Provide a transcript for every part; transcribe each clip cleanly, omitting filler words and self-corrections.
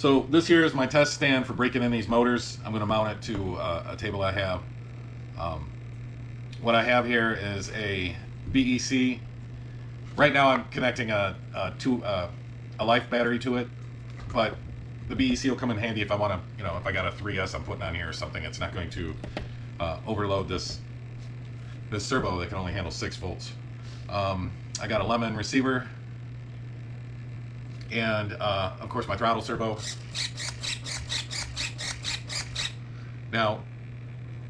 So this here is my test stand for breaking in these motors. I'm going to mount it to a table I have. What I have here is a BEC. Right now I'm connecting a life battery to it, but the BEC will come in handy if I want to, if I got a 3S I'm putting on here or something. It's not going to overload this servo that can only handle 6 volts. I got a Lemon receiver, and of course my throttle servo. Now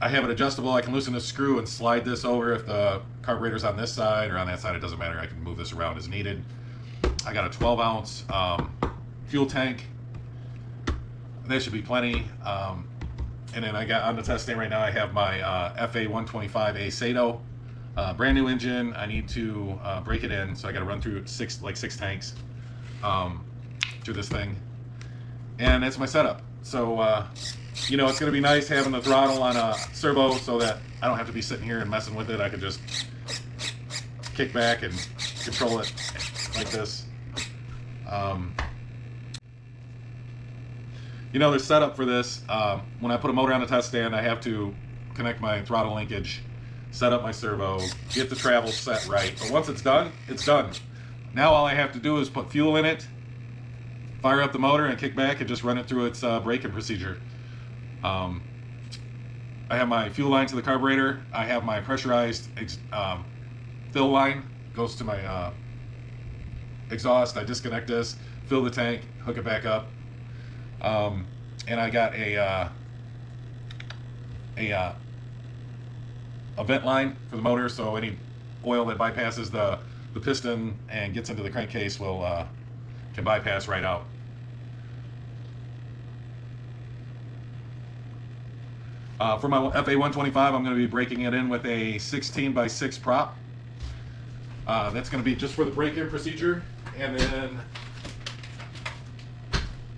I have it adjustable. I can loosen this screw and slide this over if the carburetor's on this side or on that side. It doesn't matter. I can move this around as needed. I got a 12 ounce fuel tank. That should be plenty. And then I got on the test stand right now, I have my FA125A Sato. Brand new engine. I need to break it in, so I got to run through six tanks through this thing, and that's my setup. So it's going to be nice having the throttle on a servo, so that I don't have to be sitting here and messing with it. I can just kick back and control it like this. The setup for this, when I put a motor on the test stand, I have to connect my throttle linkage, set up my servo, get the travel set right. But once it's done, it's done. Now all I have to do is put fuel in it, fire up the motor, and kick back and just run it through its braking procedure. I have my fuel line to the carburetor. I have my pressurized fill line, goes to my exhaust. I disconnect this, fill the tank, hook it back up. And I got a vent line for the motor, so any oil that bypasses the piston and gets into the crankcase can bypass right out. For my FA125, I'm going to be breaking it in with a 16x6 prop. That's going to be just for the break-in procedure, and then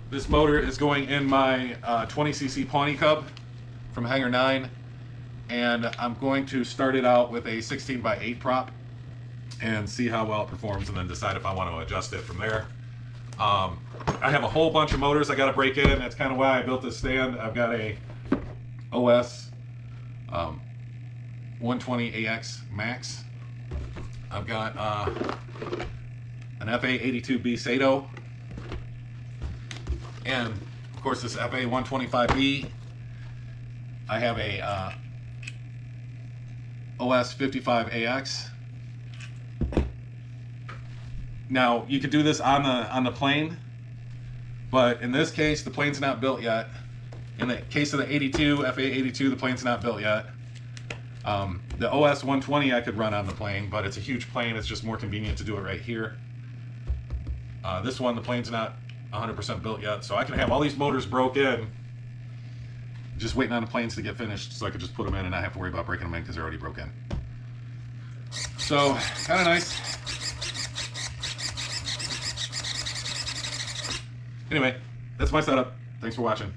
this motor is going in my 20cc Pawnee Cub from Hangar 9, and I'm going to start it out with a 16x8 prop and see how well it performs, and then decide if I want to adjust it from there. I have a whole bunch of motors I got to break in. That's kind of why I built this stand. I've got a OS 120AX Max. I've got an FA82B Sato. And of course this FA125B. I have a OS 55AX. Now you could do this on the plane, but in this case the plane's not built yet. In the case of the 82, FA82, the plane's not built yet. The OS 120 I could run on the plane, but it's a huge plane. It's just more convenient to do it right here. This one, the plane's not 100% built yet, so I can have all these motors broke in, just waiting on the planes to get finished, so I could just put them in and not have to worry about breaking them in because they're already broken. So kind of nice. Anyway, that's my setup. Thanks for watching.